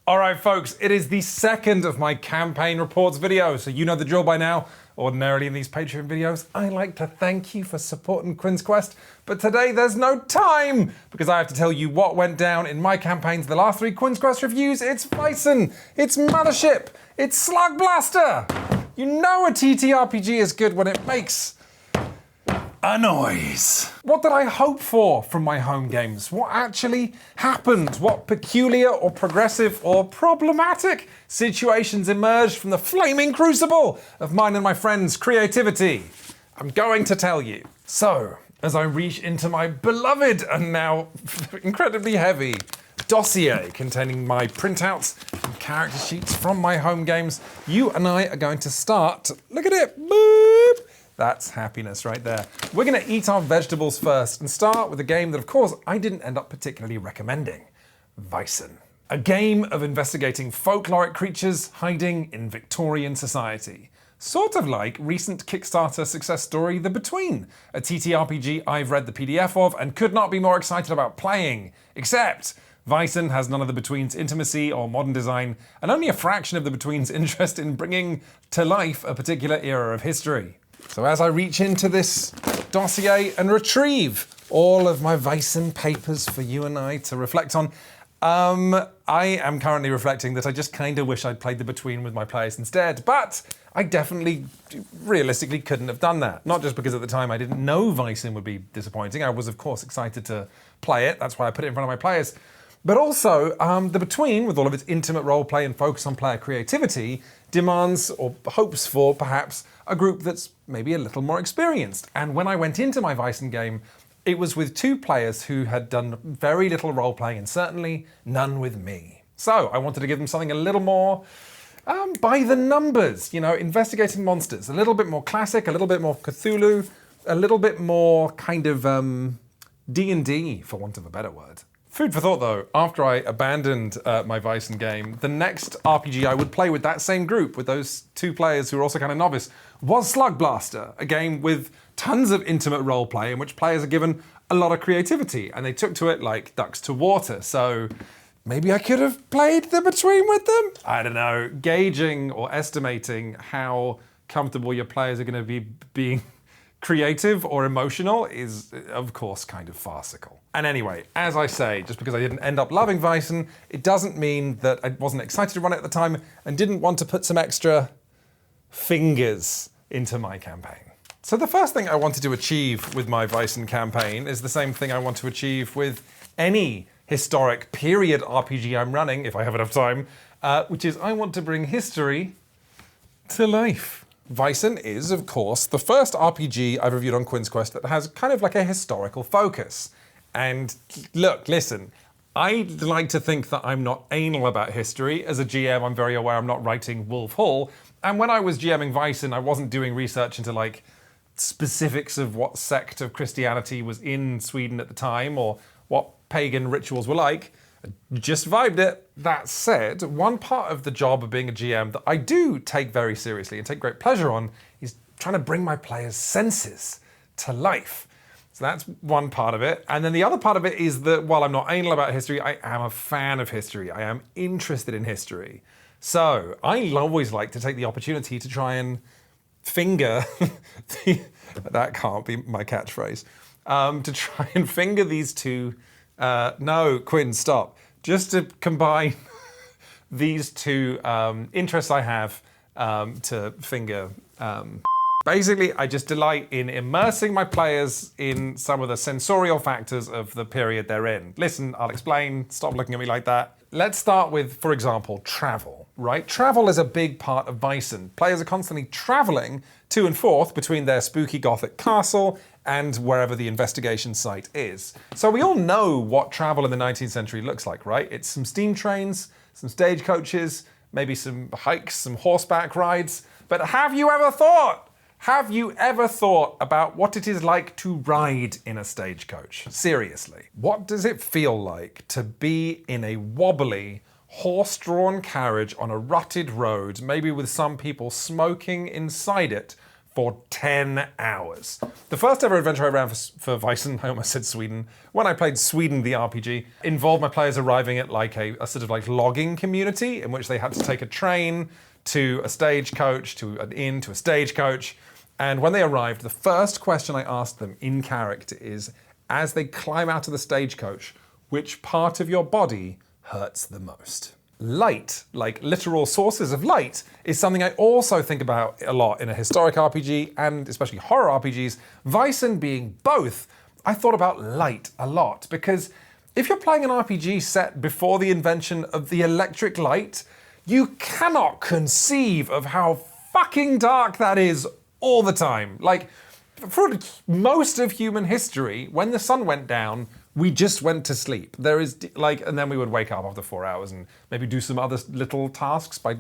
Alright folks, it is the second of my campaign reports videos, so you know the drill by now. Ordinarily in these Patreon videos, I like to thank you for supporting Quinns Quest, but today there's no time, because I have to tell you what went down in my campaigns the last 3 Quinns Quest reviews. It's Vaesen, it's Mothership, it's Slugblaster! You know a TTRPG is good when it makes a noise. What did I hope for from my home games? What actually happened? What peculiar or progressive or problematic situations emerged from the flaming crucible of mine and my friends' creativity? I'm going to tell you. So, as I reach into my beloved and now incredibly heavy dossier containing my printouts and character sheets from my home games, you and I are going to start, look at it, boop. That's happiness right there. We're gonna eat our vegetables first and start with a game that, of course, I didn't end up particularly recommending. Vaesen. A game of investigating folkloric creatures hiding in Victorian society. Sort of like recent Kickstarter success story The Between, a TTRPG I've read the PDF of and could not be more excited about playing. Except, Vaesen has none of The Between's intimacy or modern design, and only a fraction of The Between's interest in bringing to life a particular era of history. So as I reach into this dossier and retrieve all of my Vaesen papers for you and I to reflect on, I am currently reflecting that I just kind of wish I'd played The Between with my players instead, but I definitely, realistically couldn't have done that. Not just because at the time I didn't know Vaesen would be disappointing. I was, of course, excited to play it. That's why I put it in front of my players. But also, The Between, with all of its intimate roleplay and focus on player creativity, demands or hopes for, perhaps, a group that's maybe a little more experienced. And when I went into my Vaesen game, it was with 2 players who had done very little role-playing, and certainly none with me. So I wanted to give them something a little more by the numbers, you know, investigating monsters, a little bit more classic, a little bit more Cthulhu, a little bit more kind of D&D, for want of a better word. Food for thought though, after I abandoned my Vaesen game, the next RPG I would play with that same group, with those 2 players who are also kind of novice, was Slugblaster, a game with tons of intimate roleplay in which players are given a lot of creativity, and they took to it like ducks to water. So maybe I could have played The Between with them? I don't know. Gauging or estimating how comfortable your players are going to be being creative or emotional is, of course, kind of farcical. And anyway, as I say, just because I didn't end up loving Vaesen, it doesn't mean that I wasn't excited to run it at the time and didn't want to put some extra fingers into my campaign. So the first thing I wanted to achieve with my Vaesen campaign is the same thing I want to achieve with any historic period RPG I'm running, if I have enough time, which is I want to bring history to life. Vaesen is, of course, the first RPG I've reviewed on Quinns Quest that has kind of like a historical focus. And look, listen, I like to think that I'm not anal about history. As a GM, I'm very aware I'm not writing Wolf Hall. And when I was GMing Vaesen, I wasn't doing research into like specifics of what sect of Christianity was in Sweden at the time or what pagan rituals were like. I just vibed it. That said, one part of the job of being a GM that I do take very seriously and take great pleasure on is trying to bring my players' senses to life. So that's one part of it. And then the other part of it is that while I'm not anal about history, I am a fan of history. I am interested in history. So I always like to take the opportunity to try and finger, that can't be my catchphrase, to try and finger these 2, no, Quinn, stop. Just to combine these 2 interests I have to finger. Basically, I just delight in immersing my players in some of the sensorial factors of the period they're in. Listen, I'll explain. Stop looking at me like that. Let's start with, for example, travel, right? Travel is a big part of Vaesen. Players are constantly traveling to and forth between their spooky Gothic castle and wherever the investigation site is. So we all know what travel in the 19th century looks like, right? It's some steam trains, some stagecoaches, maybe some hikes, some horseback rides. But have you ever thought about what it is like to ride in a stagecoach? Seriously. What does it feel like to be in a wobbly, horse-drawn carriage on a rutted road, maybe with some people smoking inside it, for 10 hours. The first ever adventure I ran for Vaesen, I almost said Sweden, when I played Sweden the RPG, involved my players arriving at like a sort of like logging community in which they had to take a train to a stagecoach, to an inn, to a stagecoach. And when they arrived, the first question I asked them in character is, as they climb out of the stagecoach, which part of your body hurts the most? Light, like literal sources of light, is something I also think about a lot in a historic RPG and especially horror RPGs. Vaesen being both, I thought about light a lot because if you're playing an RPG set before the invention of the electric light, you cannot conceive of how fucking dark that is all the time. Like, for most of human history, when the sun went down, we just went to sleep. There is like, and then we would wake up after 4 hours and maybe do some other little tasks by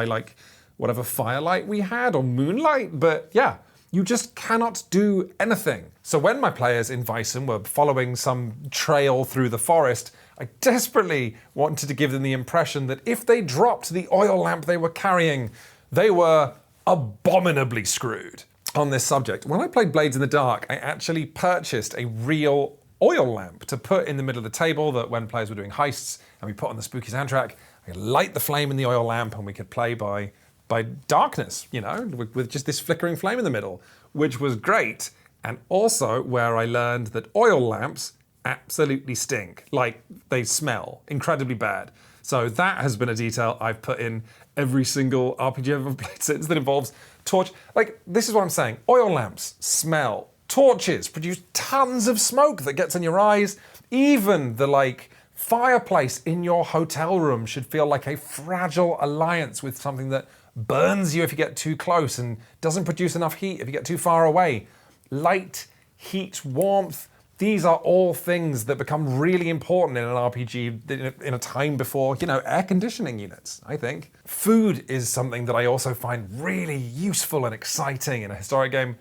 like whatever firelight we had or moonlight. But yeah, you just cannot do anything. So when my players in Vaesen were following some trail through the forest, I desperately wanted to give them the impression that if they dropped the oil lamp they were carrying, they were abominably screwed. On this subject, when I played Blades in the Dark, I actually purchased a real oil lamp to put in the middle of the table that when players were doing heists and we put on the spooky soundtrack, I could light the flame in the oil lamp and we could play by darkness, you know, with just this flickering flame in the middle, which was great. And also where I learned that oil lamps absolutely stink. Like, they smell incredibly bad. So that has been a detail I've put in every single RPG I've ever played since that involves torch. Like, this is what I'm saying. Oil lamps smell. Torches produce tons of smoke that gets in your eyes. Even the like fireplace in your hotel room should feel like a fragile alliance with something that burns you if you get too close and doesn't produce enough heat if you get too far away. Light, heat, warmth, these are all things that become really important in an RPG in a time before, you know, air conditioning units, I think. Food is something that I also find really useful and exciting in a historic game.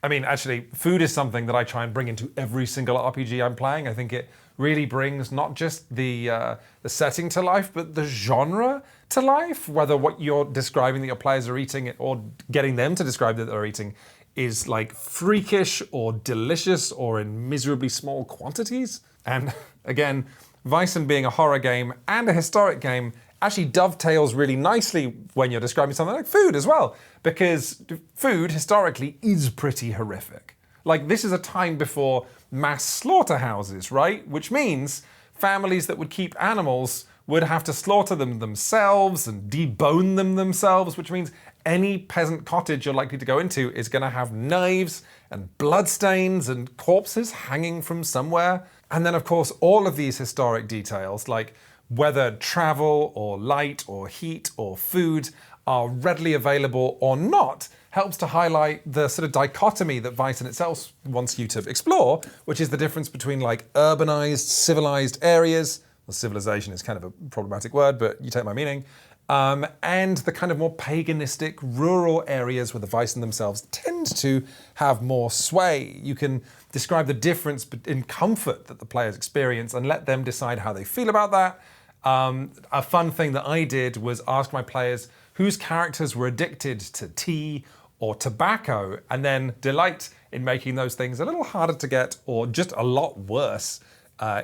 I mean, actually, food is something that I try and bring into every single RPG I'm playing. I think it really brings not just the setting to life, but the genre to life. Whether what you're describing that your players are eating or getting them to describe that they're eating is like freakish or delicious or in miserably small quantities. And again, Vaesen being a horror game and a historic game actually dovetails really nicely when you're describing something like food as well, because food historically is pretty horrific. Like, this is a time before mass slaughterhouses, right? Which means families that would keep animals would have to slaughter them themselves and debone them themselves, which means any peasant cottage you're likely to go into is going to have knives and bloodstains and corpses hanging from somewhere. And then, of course, all of these historic details, like whether travel or light or heat or food are readily available or not, helps to highlight the sort of dichotomy that Vaesen itself wants you to explore, which is the difference between like urbanized, civilized areas. Well, civilization is kind of a problematic word, but you take my meaning. And the kind of more paganistic rural areas where the Vaesen themselves tend to have more sway. You can describe the difference in comfort that the players experience and let them decide how they feel about that. A fun thing that I did was ask my players whose characters were addicted to tea or tobacco, and then delight in making those things a little harder to get or just a lot worse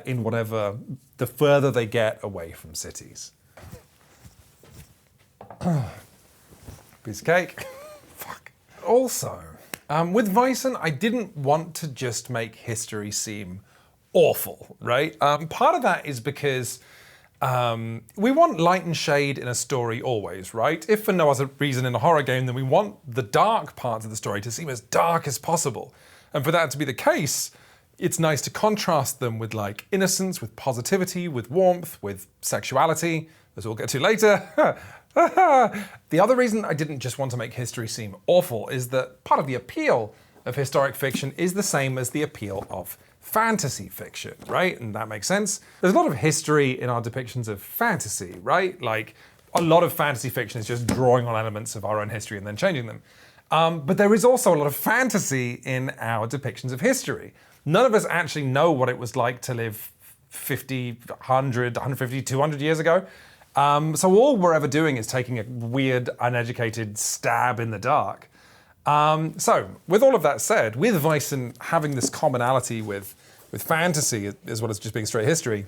in whatever, the further they get away from cities. Piece of cake. Fuck. Also, with Vaesen, I didn't want to just make history seem awful, right? Part of that is because we want light and shade in a story always, right? If for no other reason in a horror game, then we want the dark parts of the story to seem as dark as possible. And for that to be the case, it's nice to contrast them with like innocence, with positivity, with warmth, with sexuality, as we'll get to later. The other reason I didn't just want to make history seem awful is that part of the appeal of historic fiction is the same as the appeal of fantasy fiction, right? And that makes sense. There's a lot of history in our depictions of fantasy, right? Like, a lot of fantasy fiction is just drawing on elements of our own history and then changing them. But there is also a lot of fantasy in our depictions of history. None of us actually know what it was like to live 50, 100, 150, 200 years ago. So all we're ever doing is taking a weird, uneducated stab in the dark. So, with all of that said, with Vaesen having this commonality with fantasy, as well as just being straight history,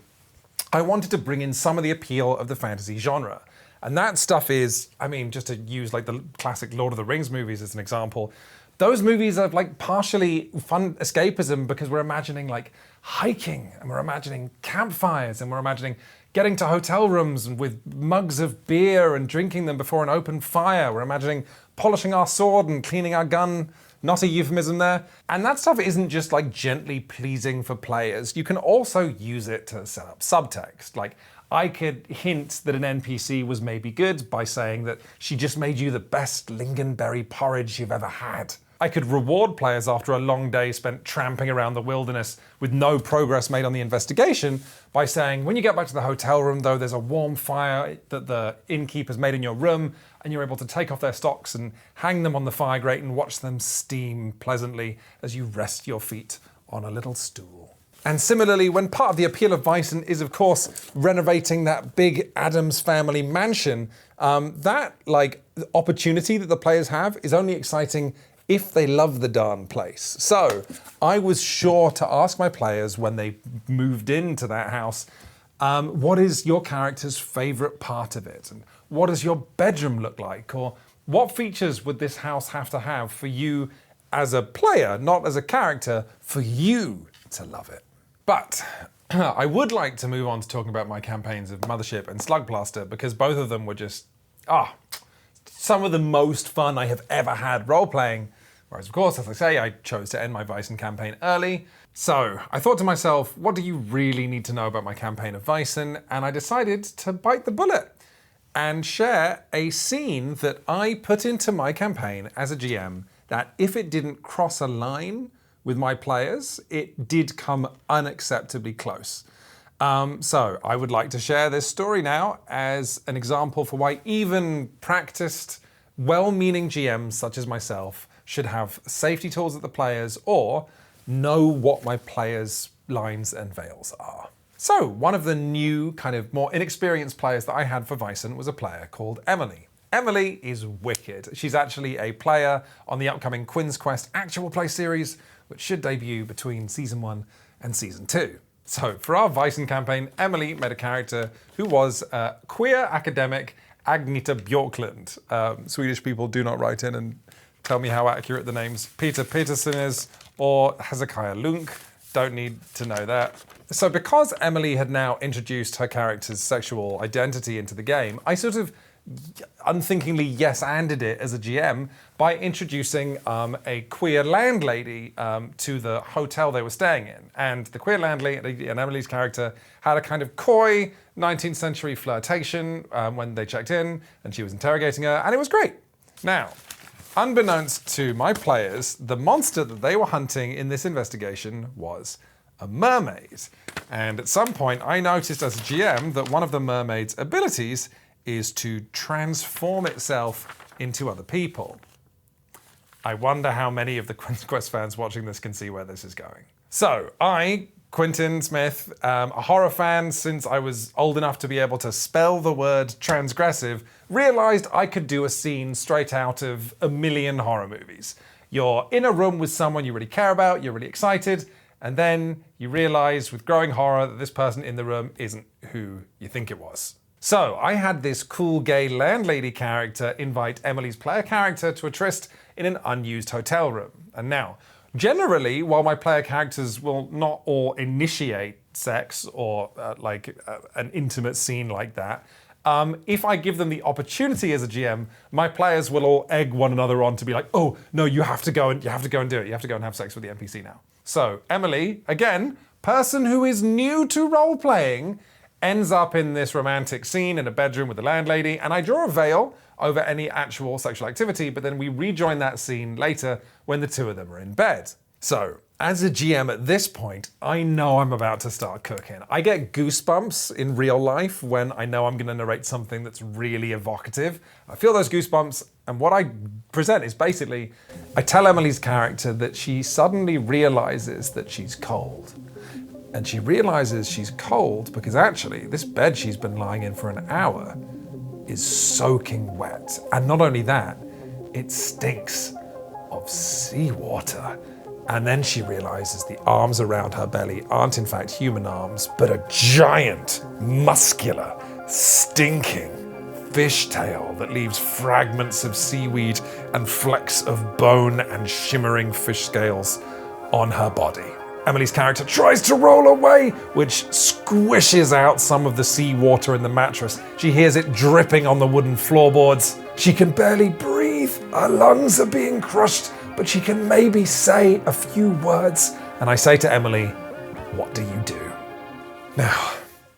I wanted to bring in some of the appeal of the fantasy genre. And that stuff is, I mean, just to use like the classic Lord of the Rings movies as an example, those movies are like partially fun escapism because we're imagining like hiking, and we're imagining campfires, and we're imagining getting to hotel rooms with mugs of beer and drinking them before an open fire. We're imagining polishing our sword and cleaning our gun. Not a euphemism there. And that stuff isn't just like gently pleasing for players. You can also use it to set up subtext. Like, I could hint that an NPC was maybe good by saying that she just made you the best lingonberry porridge you've ever had. I could reward players after a long day spent tramping around the wilderness with no progress made on the investigation by saying, when you get back to the hotel room though, there's a warm fire that the innkeeper's made in your room, and you're able to take off their stocks and hang them on the fire grate and watch them steam pleasantly as you rest your feet on a little stool. And similarly, when part of the appeal of Vaesen is, of course, renovating that big Addams family mansion, that like opportunity that the players have is only exciting if they love the darn place. So I was sure to ask my players when they moved into that house, what is your character's favorite part of it? And what does your bedroom look like? Or what features would this house have to have for you as a player, not as a character, for you to love it? But I would like to move on to talking about my campaigns of Mothership and Slugblaster, because both of them were just, some of the most fun I have ever had role-playing. Whereas, of course, as I say, I chose to end my Vaesen campaign early. So I thought to myself, what do you really need to know about my campaign of Vaesen? And I decided to bite the bullet and share a scene that I put into my campaign as a GM that if it didn't cross a line with my players, it did come unacceptably close. So I would like to share this story now as an example for why even practiced, well-meaning GMs such as myself should have safety tools at the players or know what my players' lines and veils are. So one of the new, kind of more inexperienced players that I had for Vaesen was a player called Emily. Emily is wicked. She's actually a player on the upcoming Quinns Quest actual play series, which should debut between Season 1 and Season 2. So for our Vaesen campaign, Emily made a character who was queer academic Agneta Björklund. Swedish people do not write in and tell me how accurate the names Peter Peterson is or Hezekiah Lunk. Don't need to know that. So because Emily had now introduced her character's sexual identity into the game, I sort of unthinkingly yes-anded it as a GM by introducing a queer landlady to the hotel they were staying in. And the queer landlady and Emily's character had a kind of coy 19th century flirtation when they checked in and she was interrogating her, and it was great. Now, unbeknownst to my players, the monster that they were hunting in this investigation was a mermaid. And at some point I noticed as a GM that one of the mermaid's abilities is to transform itself into other people. I wonder how many of the Quinns Quest fans watching this can see where this is going. So I, Quinton Smith, a horror fan since I was old enough to be able to spell the word transgressive, realized I could do a scene straight out of a million horror movies. You're in a room with someone you really care about, you're really excited, and then you realize with growing horror that this person in the room isn't who you think it was. So I had this cool gay landlady character invite Emily's player character to a tryst in an unused hotel room. And now, generally, while my player characters will not all initiate sex or an intimate scene like that, if I give them the opportunity as a GM, my players will all egg one another on to be like, oh, no, you have to go and do it. You have to go and have sex with the NPC now. So Emily, again, person who is new to role-playing, ends up in this romantic scene in a bedroom with the landlady, and I draw a veil over any actual sexual activity, but then we rejoin that scene later when the two of them are in bed. So, as a GM at this point, I know I'm about to start cooking. I get goosebumps in real life when I know I'm going to narrate something that's really evocative. I feel those goosebumps, and what I present is basically, I tell Emily's character that she suddenly realizes that she's cold. And she realizes she's cold because actually this bed she's been lying in for an hour is soaking wet. And not only that, it stinks of seawater. And then she realizes the arms around her belly aren't in fact human arms, but a giant, muscular, stinking fishtail that leaves fragments of seaweed and flecks of bone and shimmering fish scales on her body. Emily's character tries to roll away, which squishes out some of the seawater in the mattress. She hears it dripping on the wooden floorboards. She can barely breathe. Her lungs are being crushed, but she can maybe say a few words. And I say to Emily, what do you do? Now,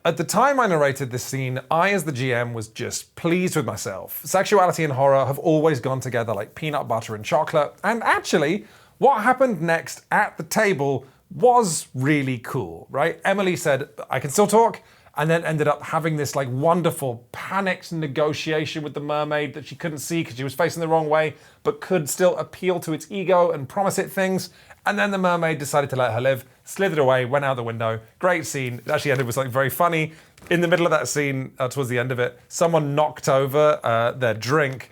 at the time I narrated this scene, I, as the GM, was just pleased with myself. Sexuality and horror have always gone together like peanut butter and chocolate. And actually, what happened next at the table was really cool, right? Emily said, I can still talk, and then ended up having this like wonderful panicked negotiation with the mermaid that she couldn't see because she was facing the wrong way, but could still appeal to its ego and promise it things. And then the mermaid decided to let her live, slithered away, went out the window. Great scene. It actually ended with something very funny. In the middle of that scene, towards the end of it, someone knocked over their drink,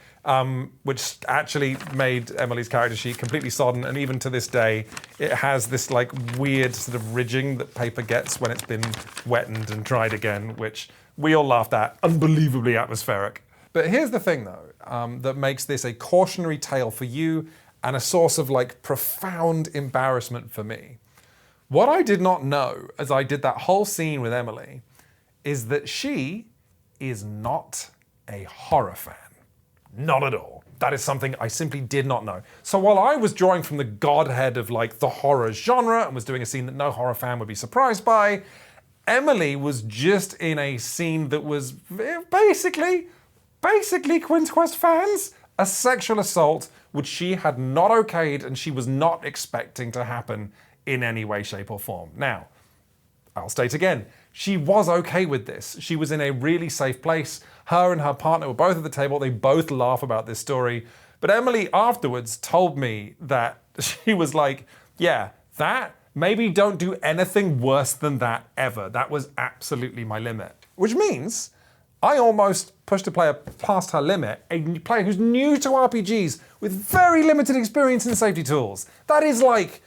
which actually made Emily's character sheet completely sodden, and even to this day, it has this like weird sort of ridging that paper gets when it's been wetted and dried again, which we all laughed at. Unbelievably atmospheric. But here's the thing though, that makes this a cautionary tale for you and a source of like profound embarrassment for me. What I did not know as I did that whole scene with Emily is that she is not a horror fan. Not at all. That is something I simply did not know. So while I was drawing from the godhead of like the horror genre and was doing a scene that no horror fan would be surprised by, Emily was just in a scene that was basically Quinns Quest fans, a sexual assault which she had not okayed and she was not expecting to happen in any way, shape or form. Now, I'll state again, she was okay with this. She was in a really safe place. Her and her partner were both at the table. They both laugh about this story. But Emily afterwards told me that she was like, yeah, that, maybe don't do anything worse than that ever. That was absolutely my limit. Which means I almost pushed a player past her limit, a player who's new to RPGs with very limited experience in safety tools. That is like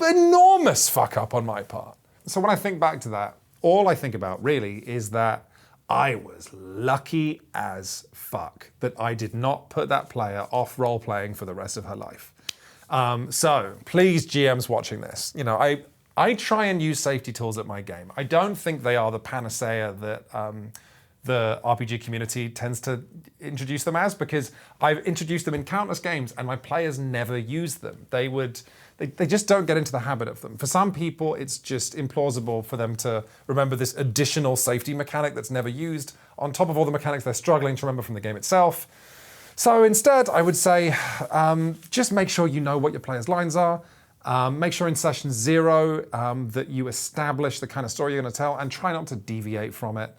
enormous fuck up on my part. So when I think back to that, all I think about really is that I was lucky as fuck that I did not put that player off role-playing for the rest of her life. So please, GMs watching this, you know, I try and use safety tools at my game. I don't think they are the panacea that the RPG community tends to introduce them as, because I've introduced them in countless games and my players never use them. They just don't get into the habit of them. For some people, it's just implausible for them to remember this additional safety mechanic that's never used on top of all the mechanics they're struggling to remember from the game itself. So instead, I would say, just make sure you know what your players' lines are. Make sure in session 0 that you establish the kind of story you're going to tell and try not to deviate from it.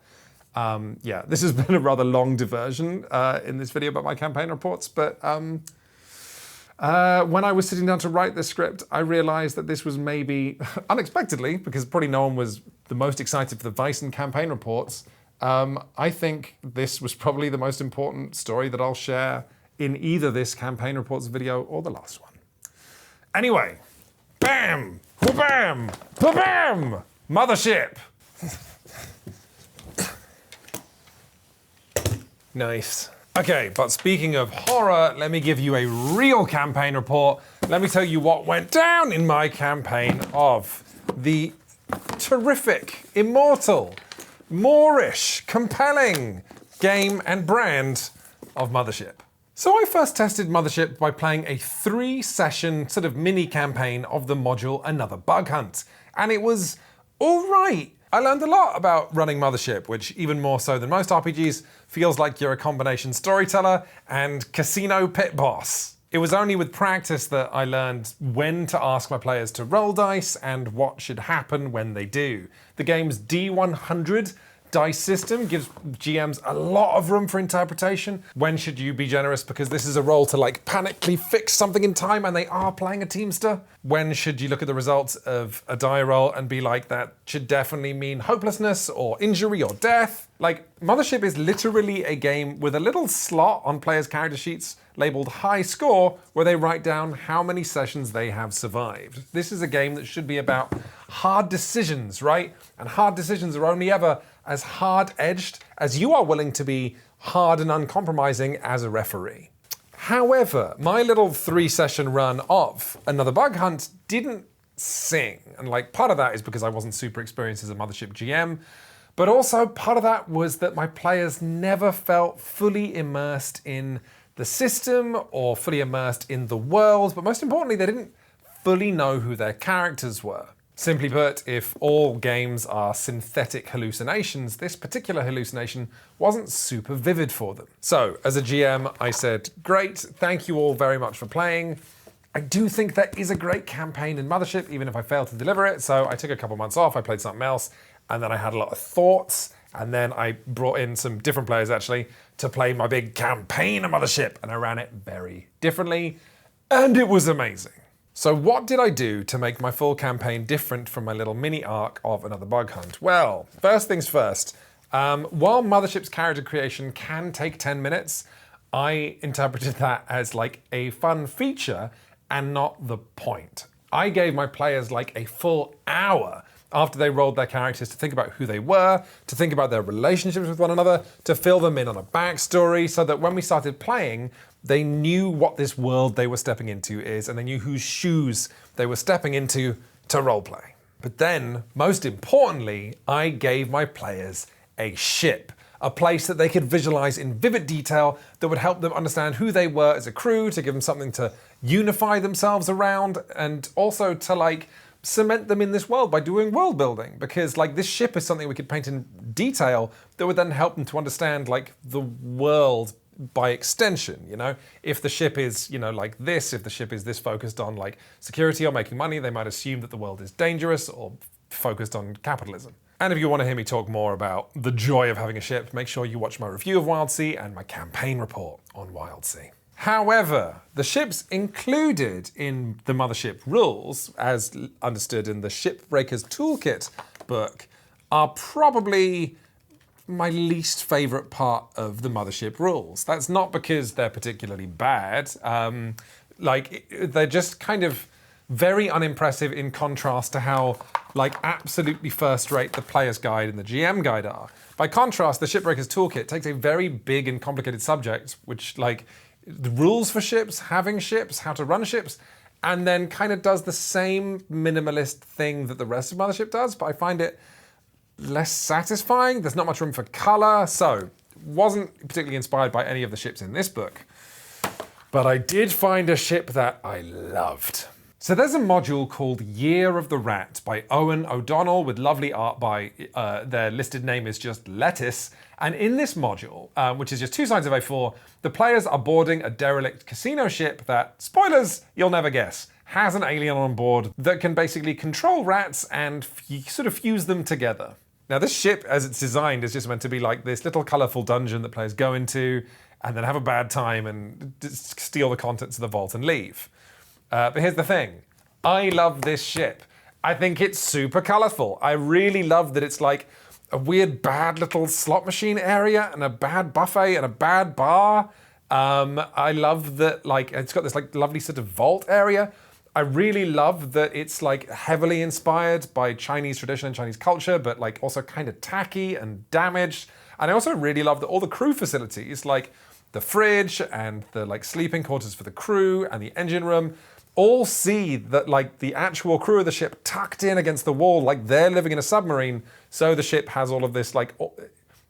Yeah, this has been a rather long diversion in this video about my campaign reports, but when I was sitting down to write this script, I realized that this was maybe, unexpectedly, because probably no one was the most excited for the Vaesen campaign reports, I think this was probably the most important story that I'll share in either this campaign reports video or the last one. Anyway, bam, wha-bam, ba-bam, Mothership. Nice. Okay, but speaking of horror, let me give you a real campaign report. Let me tell you what went down in my campaign of the terrific, immortal, Moorish, compelling game and brand of Mothership. So I first tested Mothership by playing a 3-session sort of mini campaign of the module Another Bug Hunt, and it was all right. I learned a lot about running Mothership, which even more so than most RPGs, feels like you're a combination storyteller and casino pit boss. It was only with practice that I learned when to ask my players to roll dice and what should happen when they do. The game's D100 dice system gives GMs a lot of room for interpretation. When should you be generous because this is a roll to like panically fix something in time and they are playing a teamster? When should you look at the results of a die roll and be like, that should definitely mean hopelessness or injury or death? Like, Mothership is literally a game with a little slot on players' character sheets labeled high score, where they write down how many sessions they have survived. This is a game that should be about hard decisions, right? And hard decisions are only ever as hard-edged as you are willing to be hard and uncompromising as a referee. However, my little 3-session run of Another Bug Hunt didn't sing. And like, part of that is because I wasn't super experienced as a Mothership GM, but also part of that was that my players never felt fully immersed in the system or fully immersed in the world, but most importantly, they didn't fully know who their characters were. Simply put, if all games are synthetic hallucinations, this particular hallucination wasn't super vivid for them. So, as a GM, I said, great, thank you all very much for playing. I do think there is a great campaign in Mothership, even if I failed to deliver it, so I took a couple months off, I played something else, and then I had a lot of thoughts, and then I brought in some different players, actually, to play my big campaign of Mothership, and I ran it very differently, and it was amazing. So what did I do to make my full campaign different from my little mini arc of Another Bug Hunt? Well, first things first, while Mothership's character creation can take 10 minutes, I interpreted that as like a fun feature and not the point. I gave my players like a full hour after they rolled their characters to think about who they were, to think about their relationships with one another, to fill them in on a backstory so that when we started playing, they knew what this world they were stepping into is, and they knew whose shoes they were stepping into to roleplay. But then, most importantly, I gave my players a ship, a place that they could visualize in vivid detail that would help them understand who they were as a crew, to give them something to unify themselves around, and also to like cement them in this world by doing world building, because like this ship is something we could paint in detail that would then help them to understand like the world by extension, you know? If the ship is, you know, like this, if the ship is this focused on like security or making money, they might assume that the world is dangerous or focused on capitalism. And if you want to hear me talk more about the joy of having a ship, make sure you watch my review of Wildsea and my campaign report on Wildsea. However, the ships included in the Mothership rules, as understood in the Shipbreaker's Toolkit book, are probably my least favorite part of the Mothership rules. That's not because they're particularly bad. They're just kind of very unimpressive in contrast to how like absolutely first-rate the player's guide and the GM guide are. By contrast, the Shipbreaker's Toolkit takes a very big and complicated subject, which like the rules for ships, having ships, how to run ships, and then kind of does the same minimalist thing that the rest of Mothership does, but I find it less satisfying. There's not much room for color, so wasn't particularly inspired by any of the ships in this book. But I did find a ship that I loved. So there's a module called Year of the Rat by Owen O'Donnell with lovely art by, their listed name is just Lettuce. And in this module, which is just 2 sides of A4, the players are boarding a derelict casino ship that, spoilers, you'll never guess, has an alien on board that can basically control rats and sort of fuse them together. Now this ship, as it's designed, is just meant to be like this little colourful dungeon that players go into and then have a bad time and steal the contents of the vault and leave. But here's the thing. I love this ship. I think it's super colourful. I really love that it's like a weird bad little slot machine area and a bad buffet and a bad bar. I love that like it's got this like lovely sort of vault area. I really love that it's like heavily inspired by Chinese tradition and Chinese culture, but like also kind of tacky and damaged. And I also really love that all the crew facilities, like the fridge and the like sleeping quarters for the crew and the engine room, all see that like the actual crew of the ship tucked in against the wall, like they're living in a submarine. So the ship has all of this like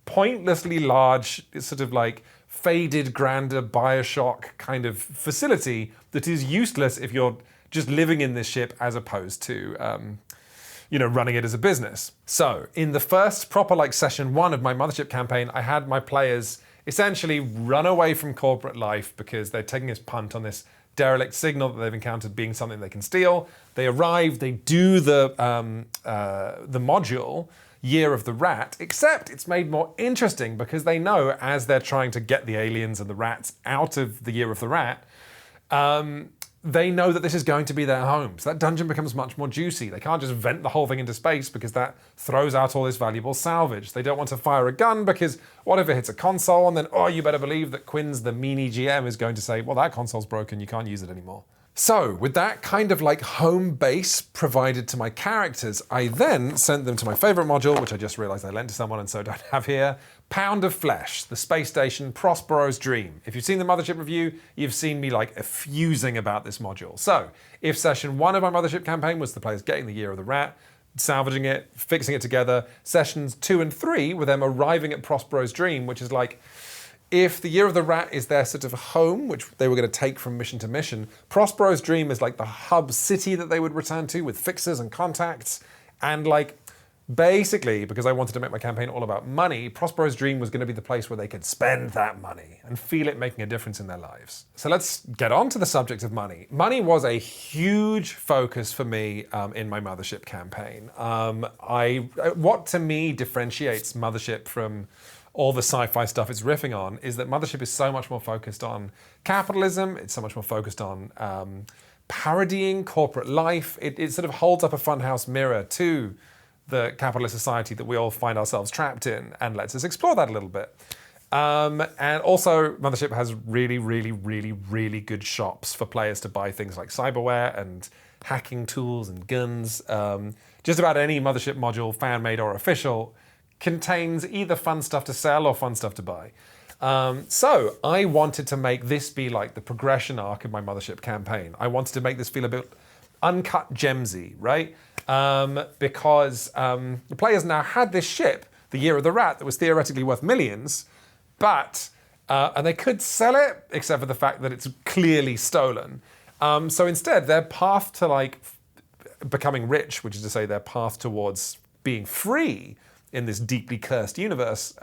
pointlessly large, sort of like faded grandeur Bioshock kind of facility that is useless if you're just living in this ship as opposed to, running it as a business. So in the first proper like session 1 of my Mothership campaign, I had my players essentially run away from corporate life because they're taking this punt on this derelict signal that they've encountered being something they can steal. They arrive, they do the module, Year of the Rat, except it's made more interesting because they know as they're trying to get the aliens and the rats out of the Year of the Rat, they know that this is going to be their home. So that dungeon becomes much more juicy. They can't just vent the whole thing into space because that throws out all this valuable salvage. They don't want to fire a gun because what if it hits a console and then, oh, you better believe that Quinns, the meanie GM, is going to say, well, that console's broken, you can't use it anymore. So, with that kind of like home base provided to my characters, I then sent them to my favorite module, which I just realized I lent to someone and so don't have here, Pound of Flesh, the space station, Prospero's Dream. If you've seen the Mothership review, you've seen me like effusing about this module. So, if session 1 of my Mothership campaign was the players getting the Year of the Rat, salvaging it, fixing it together, sessions 2 and 3 were them arriving at Prospero's Dream, which is like, if the Year of the Rat is their sort of home, which they were going to take from mission to mission, Prospero's Dream is like the hub city that they would return to with fixers and contacts. And like, basically, because I wanted to make my campaign all about money, Prospero's Dream was going to be the place where they could spend that money and feel it making a difference in their lives. So let's get on to the subject of money. Money was a huge focus for me in my Mothership campaign. What to me differentiates Mothership from all the sci-fi stuff it's riffing on is that Mothership is so much more focused on capitalism, it's so much more focused on parodying corporate life. It sort of holds up a funhouse mirror to the capitalist society that we all find ourselves trapped in and lets us explore that a little bit. And also, Mothership has really, really, really, really good shops for players to buy things like cyberware and hacking tools and guns. Just about any Mothership module, fan-made or official, contains either fun stuff to sell or fun stuff to buy. So I wanted to make this be like the progression arc of my Mothership campaign. I wanted to make this feel a bit uncut gemsy, right? Because the players now had this ship, the Year of the Rat, that was theoretically worth millions, but, and they could sell it, except for the fact that it's clearly stolen. So instead, their path to like becoming rich, which is to say their path towards being free in this deeply cursed universe,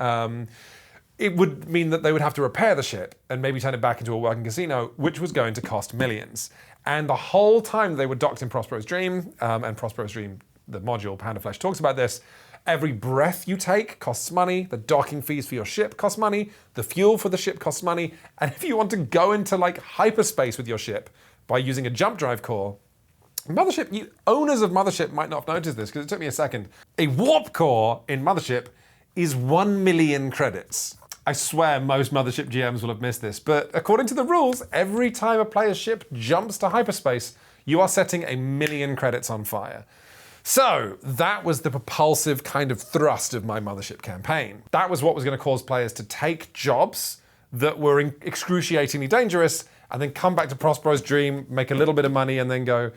it would mean that they would have to repair the ship and maybe turn it back into a working casino, which was going to cost millions. And the whole time they were docked in Prospero's Dream, and Prospero's Dream, the module Pound of Flesh, talks about this. Every breath you take costs money, the docking fees for your ship cost money, the fuel for the ship costs money, and if you want to go into like hyperspace with your ship by using a jump drive core, owners of Mothership might not have noticed this because it took me a second. A warp core in Mothership is 1 million credits. I swear most Mothership GMs will have missed this, but according to the rules, every time a player's ship jumps to hyperspace, you are setting 1 million credits on fire. So that was the propulsive kind of thrust of my Mothership campaign. That was what was going to cause players to take jobs that were excruciatingly dangerous and then come back to Prospero's Dream, make a little bit of money, and then go,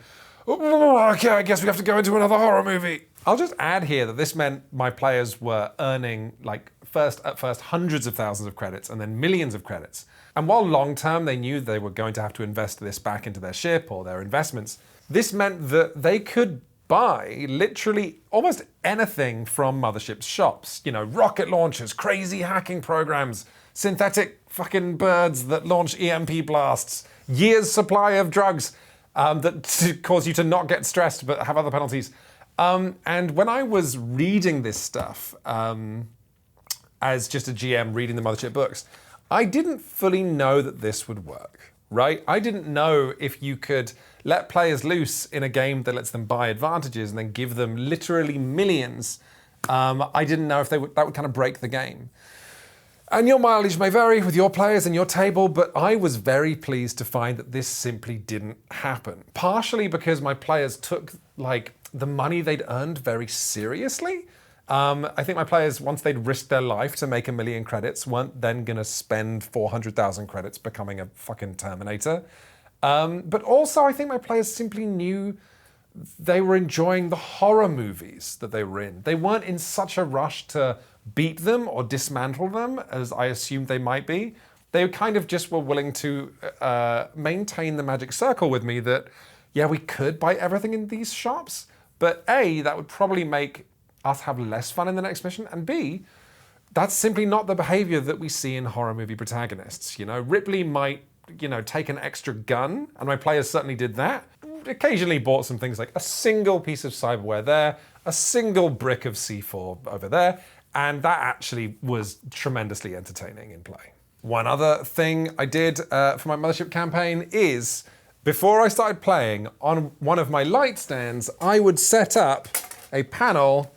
oh, okay, I guess we have to go into another horror movie. I'll just add here that this meant my players were earning at first hundreds of thousands of credits and then millions of credits. And while long term they knew they were going to have to invest this back into their ship or their investments, this meant that they could buy literally almost anything from Mothership's shops. You know, rocket launchers, crazy hacking programs, synthetic fucking birds that launch EMP blasts, years supply of drugs that cause you to not get stressed but have other penalties. And when I was reading this stuff, as just a GM reading the Mothership books, I didn't fully know that this would work, right? I didn't know if you could let players loose in a game that lets them buy advantages and then give them literally millions. I didn't know if that would kind of break the game. And your mileage may vary with your players and your table, but I was very pleased to find that this simply didn't happen. Partially because my players took like the money they'd earned very seriously. I think my players, once they'd risked their life to make 1 million credits, weren't then going to spend 400,000 credits becoming a fucking Terminator. But also, I think my players simply knew they were enjoying the horror movies that they were in. They weren't in such a rush to beat them or dismantle them, as I assumed they might be. They kind of just were willing to maintain the magic circle with me that, yeah, we could buy everything in these shops, but A, that would probably make us have less fun in the next mission, and B, that's simply not the behavior that we see in horror movie protagonists. You know, Ripley might, take an extra gun, and my players certainly did that. Occasionally bought some things like a single piece of cyberware there, a single brick of C4 over there, and that actually was tremendously entertaining in play. One other thing I did for my Mothership campaign is Before I started playing, on one of my light stands, I would set up a panel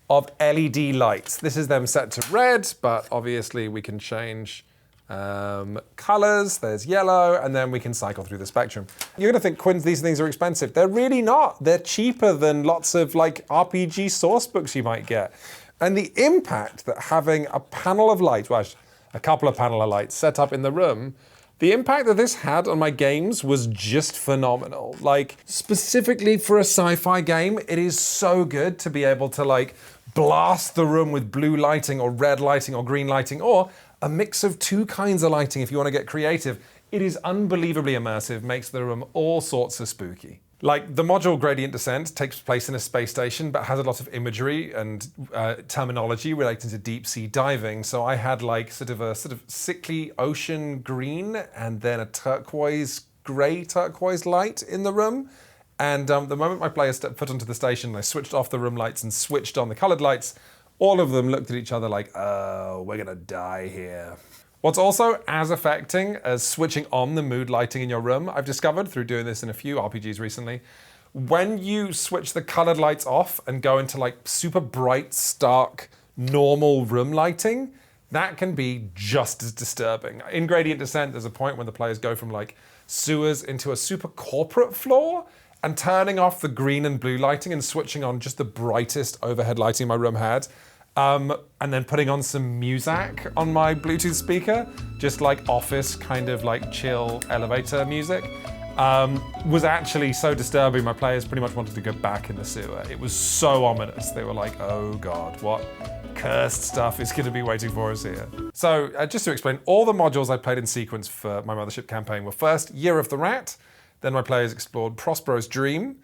of LED lights. This is them set to red, but obviously we can change colors. There's yellow, and then we can cycle through the spectrum. You're gonna think, Quinns, these things are expensive. They're really not. They're cheaper than lots of like RPG source books you might get. And the impact that having a panel of lights, well, a couple of panel of lights set up in the room, the impact that this had on my games was just phenomenal. Like, specifically for a sci-fi game, it is so good to be able to like blast the room with blue lighting or red lighting or green lighting, or a mix of two kinds of lighting if you want to get creative. It is unbelievably immersive, makes the room all sorts of spooky. Like, the module Gradient Descent takes place in a space station, but has a lot of imagery and terminology relating to deep sea diving. So I had like sort of sickly ocean green and then a grey turquoise light in the room. And the moment my players stepped foot onto the station, I switched off the room lights and switched on the colored lights. All of them looked at each other like, oh, we're gonna die here. What's also as affecting as switching on the mood lighting in your room, I've discovered through doing this in a few RPGs recently, when you switch the colored lights off and go into like super bright, stark, normal room lighting, that can be just as disturbing. In Gradient Descent, there's a point when the players go from like sewers into a super corporate floor, and turning off the green and blue lighting and switching on just the brightest overhead lighting my room had, and then putting on some music on my Bluetooth speaker, just like office kind of like chill elevator music, was actually so disturbing. My players pretty much wanted to go back in the sewer. It was so ominous. They were like, oh God, what cursed stuff is going to be waiting for us here. So just to explain, all the modules I played in sequence for my Mothership campaign were first Year of the Rat, then my players explored Prospero's Dream.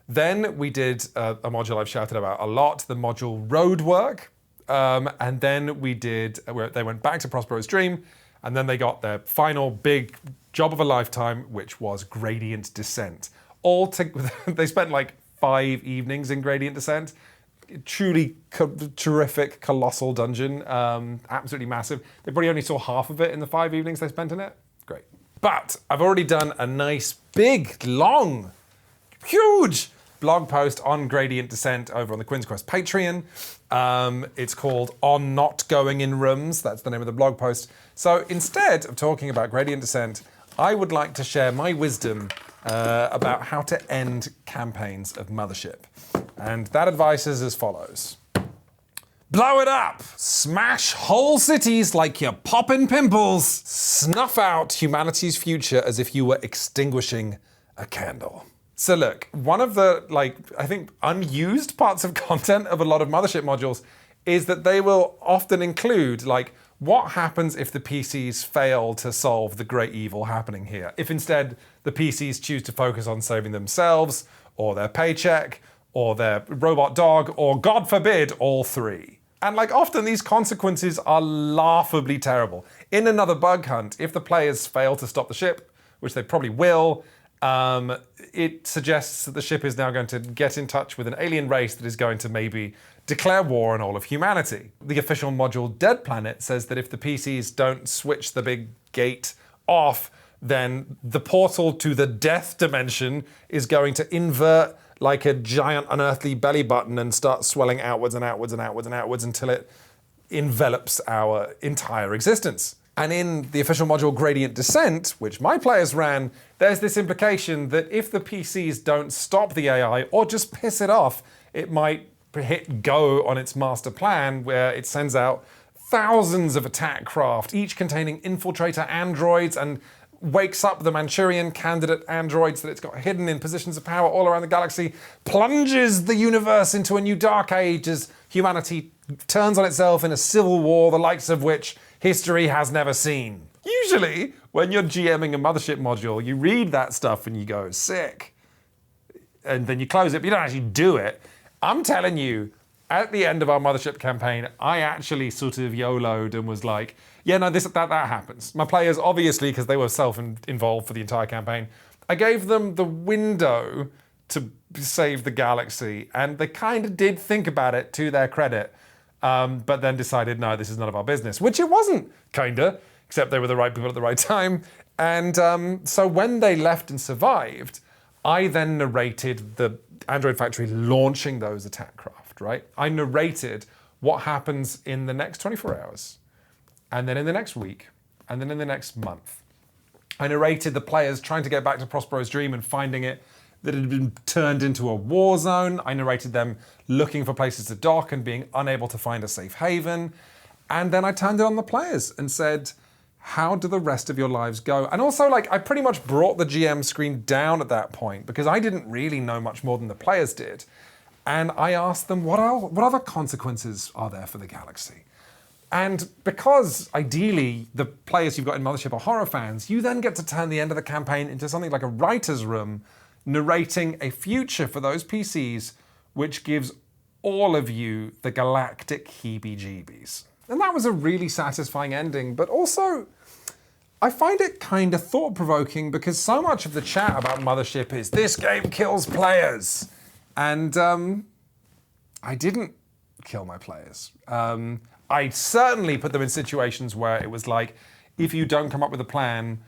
Then we did a module I've shouted about a lot, the module Roadwork. And then they went back to Prospero's Dream, and then they got their final big job of a lifetime, which was Gradient Descent. They spent like 5 evenings in Gradient Descent. Truly terrific, colossal dungeon, absolutely massive. They probably only saw half of it in the 5 evenings they spent in it. Great. But I've already done a nice, big, long, huge blog post on Gradient Descent over on the Quinns Quest Patreon. It's called On Not Going in Rooms. That's the name of the blog post. So instead of talking about Gradient Descent, I would like to share my wisdom about how to end campaigns of Mothership. And that advice is as follows. Blow it up! Smash whole cities like you're popping pimples! Snuff out humanity's future as if you were extinguishing a candle. So look, one of the, I think unused parts of content of a lot of Mothership modules is that they will often include, what happens if the PCs fail to solve the great evil happening here? If instead the PCs choose to focus on saving themselves, or their paycheck, or their robot dog, or God forbid, all three. And often these consequences are laughably terrible. In another bug hunt, if the players fail to stop the ship, which they probably will, it suggests that the ship is now going to get in touch with an alien race that is going to maybe declare war on all of humanity. The official module Dead Planet says that if the PCs don't switch the big gate off, then the portal to the death dimension is going to invert like a giant unearthly belly button and start swelling outwards and outwards and outwards and outwards until it envelops our entire existence. And in the official module Gradient Descent, which my players ran, there's this implication that if the PCs don't stop the AI or just piss it off, it might hit go on its master plan, where it sends out thousands of attack craft, each containing infiltrator androids, and wakes up the Manchurian candidate androids that it's got hidden in positions of power all around the galaxy, plunges the universe into a new dark age as humanity turns on itself in a civil war, the likes of which history has never seen. Usually, when you're GMing a Mothership module, you read that stuff and you go, sick. And then you close it, but you don't actually do it. I'm telling you, at the end of our Mothership campaign, I actually sort of YOLO'd and was like, yeah, no, that happens. My players, obviously, because they were self-involved for the entire campaign, I gave them the window to save the galaxy, and they kind of did think about it, to their credit, but then decided, no, this is none of our business, which it wasn't, kinda. except they were the right people at the right time. And so when they left and survived, I then narrated the Android factory launching those attack craft, right? I narrated what happens in the next 24 hours, and then in the next week, and then in the next month. I narrated the players trying to get back to Prospero's dream and finding it that it had been turned into a war zone. I narrated them looking for places to dock and being unable to find a safe haven. And then I turned it on the players and said, how do the rest of your lives go? And also, like, I pretty much brought the GM screen down at that point because I didn't really know much more than the players did. And I asked them, what other consequences are there for the galaxy? And because ideally the players you've got in Mothership are horror fans, you then get to turn the end of the campaign into something like a writer's room, narrating a future for those PCs, which gives all of you the galactic heebie-jeebies. And that was a really satisfying ending, but also I find it kind of thought-provoking because so much of the chat about Mothership is, this game kills players. And I didn't kill my players. I certainly put them in situations where it was like, if you don't come up with a plan,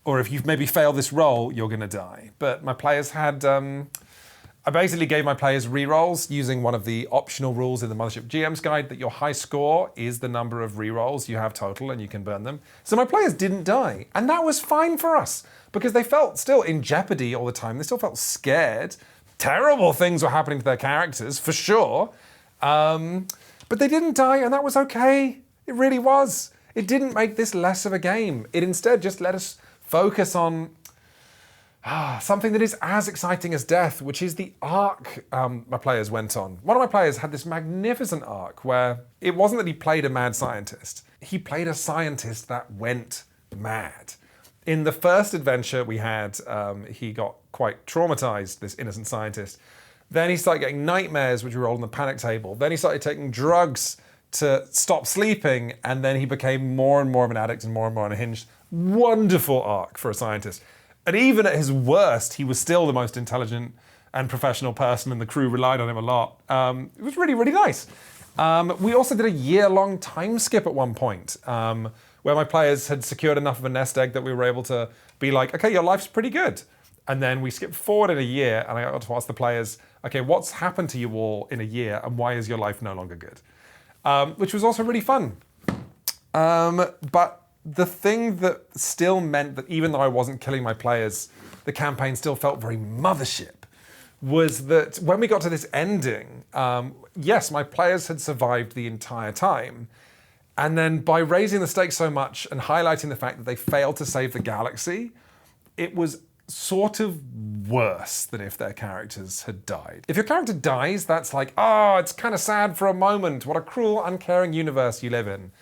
or if you've maybe failed this roll, you're gonna die. But my players had, I basically gave my players rerolls using one of the optional rules in the Mothership GM's guide that your high score is the number of rerolls you have total and you can burn them. So my players didn't die. And that was fine for us because they felt still in jeopardy all the time. They still felt scared. Terrible things were happening to their characters, for sure. But they didn't die, and that was okay. It really was. It didn't make this less of a game. It instead just let us focus on something that is as exciting as death, which is the arc my players went on. One of my players had this magnificent arc where it wasn't that he played a mad scientist. He played a scientist that went mad. In the first adventure we had, he got quite traumatized, this innocent scientist. Then he started getting nightmares, which we rolled on the panic table. Then he started taking drugs to stop sleeping, and then he became more and more of an addict and more unhinged. Wonderful arc for a scientist. And even at his worst, he was still the most intelligent and professional person, and the crew relied on him a lot. It was really, really nice. We also did a year-long time skip at one point, where my players had secured enough of a nest egg that we were able to be like, okay, your life's pretty good. And then we skipped forward in a year, and I got to ask the players, okay, what's happened to you all in a year, and why is your life no longer good? Which was also really fun. But the thing that still meant that even though I wasn't killing my players, the campaign still felt very Mothership, was that when we got to this ending, yes, my players had survived the entire time. And then by raising the stakes so much and highlighting the fact that they failed to save the galaxy, it was sort of worse than if their characters had died. If your character dies, that's like, oh, it's kind of sad for a moment. What a cruel, uncaring universe you live in.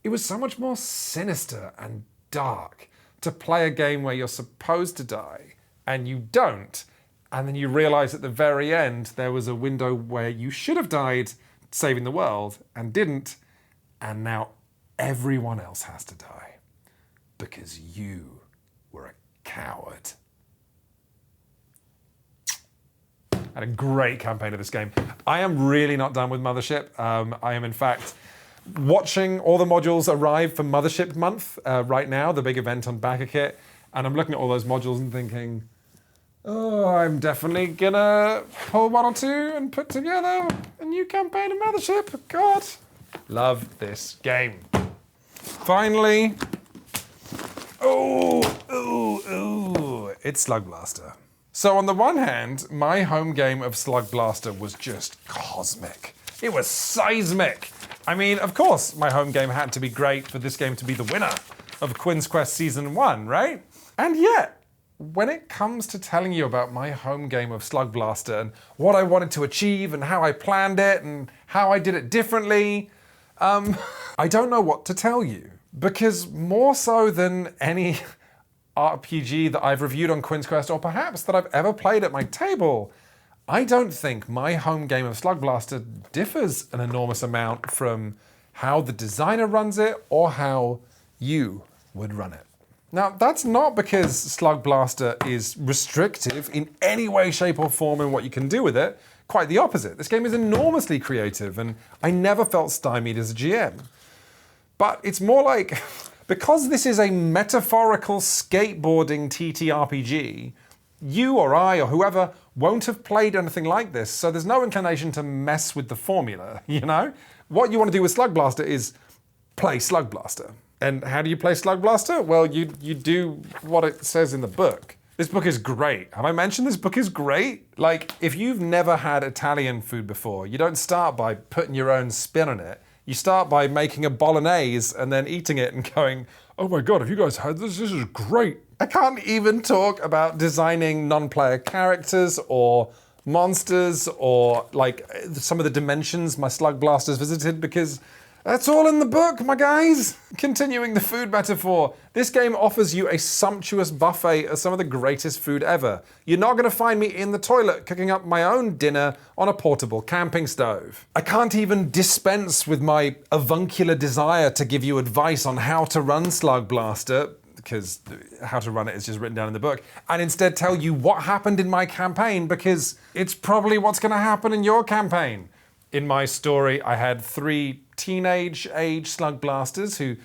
It was so much more sinister and dark to play a game where you're supposed to die and you don't, and then you realize at the very end there was a window where you should have died saving the world and didn't, and now everyone else has to die because you were a coward. Had a great campaign of this game. I am really not done with Mothership. I am in fact watching all the modules arrive for Mothership Month right now, the big event on BackerKit, and I'm looking at all those modules and thinking, oh, I'm definitely gonna pull one or two and put together a new campaign of Mothership. God, love this game. Finally, it's Slugblaster. So on the one hand, my home game of Slugblaster was just cosmic. It was seismic. I mean, of course, my home game had to be great for this game to be the winner of Quinns Quest Season 1, right? And yet, when it comes to telling you about my home game of Slugblaster and what I wanted to achieve and how I planned it and how I did it differently, I don't know what to tell you. Because more so than any RPG that I've reviewed on Quinns Quest, or perhaps that I've ever played at my table, I don't think my home game of Slugblaster differs an enormous amount from how the designer runs it or how you would run it. Now, that's not because Slugblaster is restrictive in any way, shape, or form in what you can do with it. Quite the opposite. This game is enormously creative, and I never felt stymied as a GM. But it's more like Because this is a metaphorical skateboarding TTRPG, you or I or whoever won't have played anything like this, so there's no inclination to mess with the formula, you know? What you want to do with Slugblaster is play Slugblaster. And how do you play Slugblaster? Well, you do what it says in the book. This book is great. Have I mentioned this book is great? Like, if you've never had Italian food before, you don't start by putting your own spin on it. You start by making a bolognese and then eating it and going, oh my God, have you guys had this? This is great. I can't even talk about designing non-player characters or monsters or like some of the dimensions my Slugblasters visited because that's all in the book, my guys. Continuing the food metaphor, this game offers you a sumptuous buffet of some of the greatest food ever. You're not gonna find me in the toilet cooking up my own dinner on a portable camping stove. I can't even dispense with my avuncular desire to give you advice on how to run Slugblaster, because how to run it is just written down in the book, and instead tell you what happened in my campaign because it's probably what's gonna happen in your campaign. In my story, I had 3 teenage-age Slugblasters who,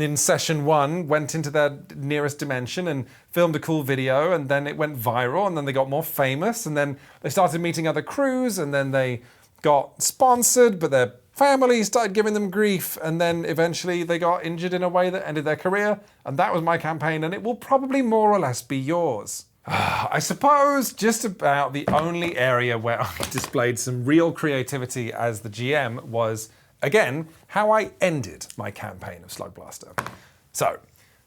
in session 1, went into their nearest dimension and filmed a cool video, and then it went viral, and then they got more famous, and then they started meeting other crews, and then they got sponsored, but their family started giving them grief, and then eventually they got injured in a way that ended their career, and that was my campaign, and it will probably more or less be yours. I suppose just about the only area where I displayed some real creativity as the GM was, again, how I ended my campaign of Slugblaster. So,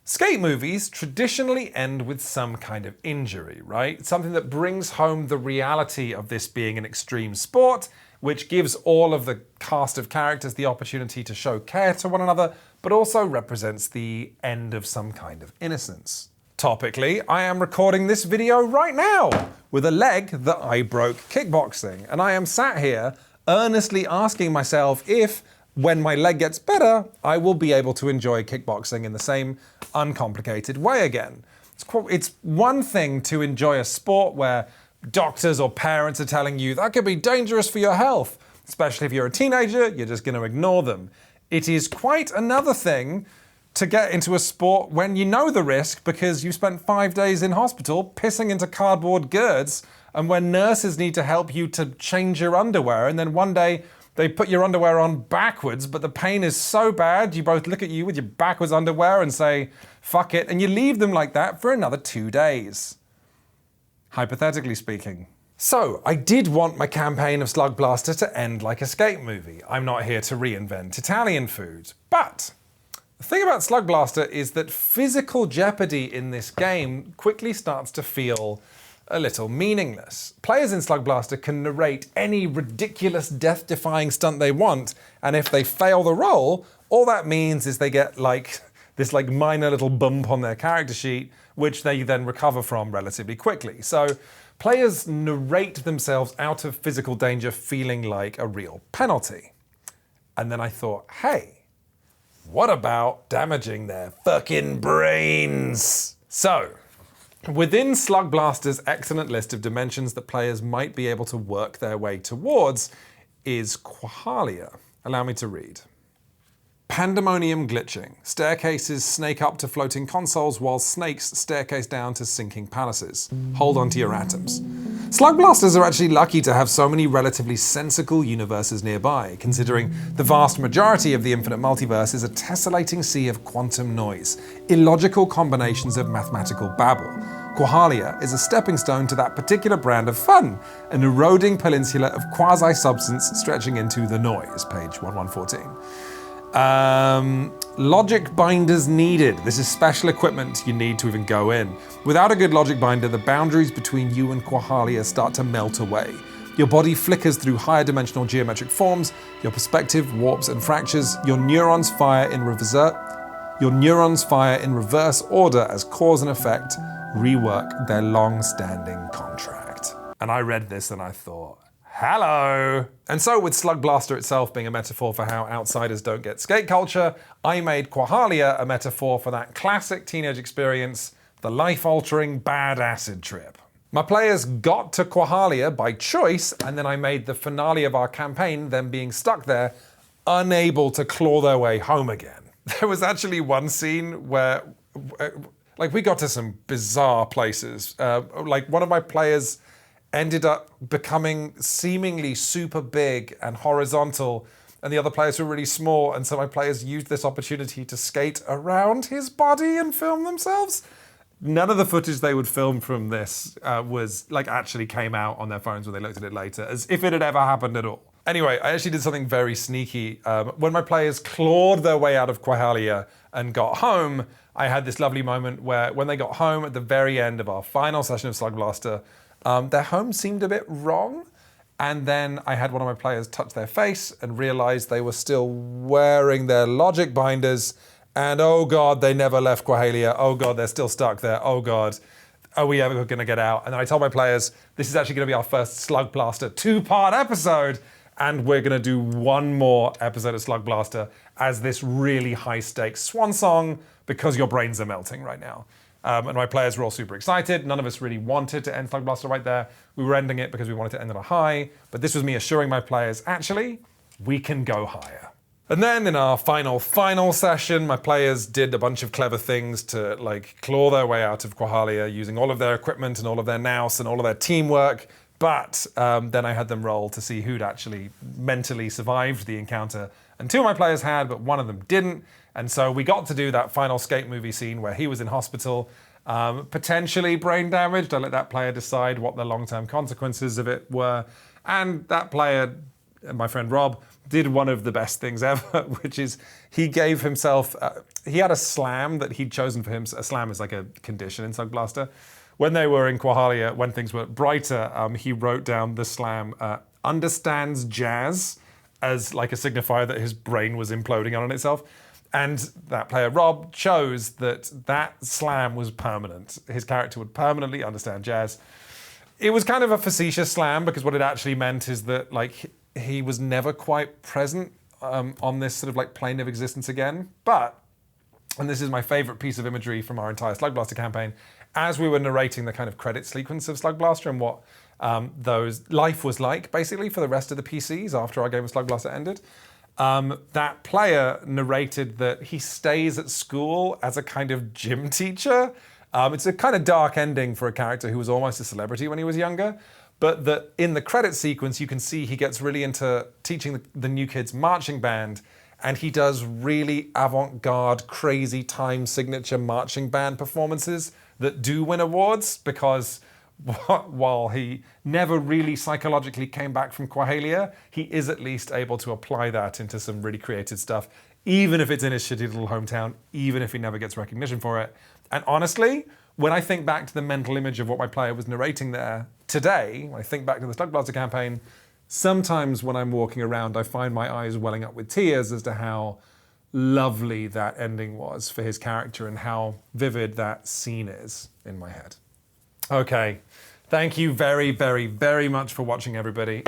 skate movies traditionally end with some kind of injury, right? Something that brings home the reality of this being an extreme sport, which gives all of the cast of characters the opportunity to show care to one another, but also represents the end of some kind of innocence. Topically, I am recording this video right now with a leg that I broke kickboxing, and I am sat here earnestly asking myself if, when my leg gets better, I will be able to enjoy kickboxing in the same uncomplicated way again. It's one thing to enjoy a sport where doctors or parents are telling you that could be dangerous for your health, especially if you're a teenager, you're just going to ignore them. It is quite another thing to get into a sport when you know the risk because you spent 5 days in hospital pissing into cardboard gourds, and when nurses need to help you to change your underwear, and then one day they put your underwear on backwards, but the pain is so bad you both look at you with your backwards underwear and say, fuck it, and you leave them like that for another 2 days. Hypothetically speaking. So, I did want my campaign of Slugblaster to end like a skate movie. I'm not here to reinvent Italian food, but the thing about Slugblaster is that physical jeopardy in this game quickly starts to feel a little meaningless. Players in Slugblaster can narrate any ridiculous death-defying stunt they want, and if they fail the roll, all that means is they get this minor little bump on their character sheet, which they then recover from relatively quickly. So players narrate themselves out of physical danger feeling like a real penalty. And then I thought, hey, what about damaging their fucking brains? So, within Slugblaster's excellent list of dimensions that players might be able to work their way towards is Quahalia. Allow me to read. Pandemonium glitching. Staircases snake up to floating consoles while snakes staircase down to sinking palaces. Hold on to your atoms. Slugblasters are actually lucky to have so many relatively sensical universes nearby, considering the vast majority of the infinite multiverse is a tessellating sea of quantum noise, illogical combinations of mathematical babble. Quahalia is a stepping stone to that particular brand of fun, an eroding peninsula of quasi-substance stretching into the noise, page 1114. Logic binders needed. This is special equipment you need to even go in. Without a good logic binder, the boundaries between you and Quahalia start to melt away. Your body flickers through higher dimensional geometric forms, your perspective warps and fractures, your neurons fire in reverse order as cause and effect rework their long-standing contract. And I read this and I thought, hello! And so with Slugblaster itself being a metaphor for how outsiders don't get skate culture, I made Quahalia a metaphor for that classic teenage experience, the life-altering bad acid trip. My players got to Quahalia by choice, and then I made the finale of our campaign them being stuck there, unable to claw their way home again. there was actually one scene where, like, we got to some bizarre places. Like, one of my players ended up becoming seemingly super big and horizontal, and the other players were really small, and so my players used this opportunity to skate around his body and film themselves. None of the footage they would film from this was, like, actually came out on their phones when they looked at it later, as if it had ever happened at all. Anyway, I actually did something very sneaky. When my players clawed their way out of Quahalia and got home, I had this lovely moment where when they got home at the very end of our final session of Slugblaster, their home seemed a bit wrong. And then I had one of my players touch their face and realize they were still wearing their logic binders. And oh God, they never left Quahalia. Oh God, they're still stuck there. Oh God, are we ever going to get out? And then I told my players, this is actually going to be our first Slugblaster 2-part episode. And we're going to do one more episode of Slugblaster as this really high stakes swan song because your brains are melting right now. And my players were all super excited. None of us really wanted to end Slugblaster right there. We were ending it because we wanted to end on a high. But this was me assuring my players, actually, we can go higher. And then in our final session, my players did a bunch of clever things to, like, claw their way out of Quahalia using all of their equipment and all of their nous and all of their teamwork. But then I had them roll to see who'd actually mentally survived the encounter. And 2 of my players had, but 1 of them didn't. And so we got to do that final skate movie scene where he was in hospital, potentially brain damaged. I let that player decide what the long-term consequences of it were. And that player, my friend Rob, did one of the best things ever, which is he gave himself, he had a slam that he'd chosen for him. A slam is like a condition in Slugblaster. When they were in Quahalia, when things were brighter, he wrote down the slam, understands jazz, as like a signifier that his brain was imploding on itself. And that player, Rob, chose that slam was permanent. His character would permanently understand jazz. It was kind of a facetious slam because what it actually meant is that, like, he was never quite present on this sort of like plane of existence again. But, and this is my favorite piece of imagery from our entire Slugblaster campaign, as we were narrating the kind of credit sequence of Slugblaster and what those life was like, basically, for the rest of the PCs after our game of Slugblaster ended, that player narrated that he stays at school as a kind of gym teacher. It's a kind of dark ending for a character who was almost a celebrity when he was younger, but that in the credit sequence, you can see he gets really into teaching the new kids marching band, and he does really avant-garde, crazy time signature marching band performances that do win awards because while he never really psychologically came back from Quahalia, he is at least able to apply that into some really creative stuff, even if it's in his shitty little hometown, even if he never gets recognition for it. And honestly, when I think back to the mental image of what my player was narrating there today, when I think back to the Slugblaster campaign, sometimes when I'm walking around, I find my eyes welling up with tears as to how lovely that ending was for his character and how vivid that scene is in my head. Okay, thank you very, very, very much for watching, everybody.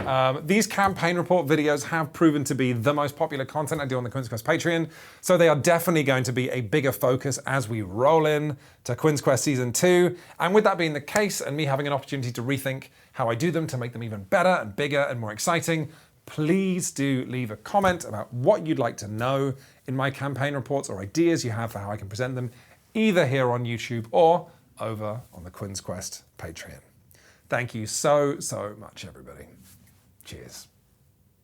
These campaign report videos have proven to be the most popular content I do on the Quinns Patreon, so they are definitely going to be a bigger focus as we roll in to Quinns Season 2. And with that being the case, and me having an opportunity to rethink how I do them to make them even better and bigger and more exciting, please do leave a comment about what you'd like to know in my campaign reports or ideas you have for how I can present them, either here on YouTube or over on the Quinns Patreon. Thank you so, so much, everybody. Cheers.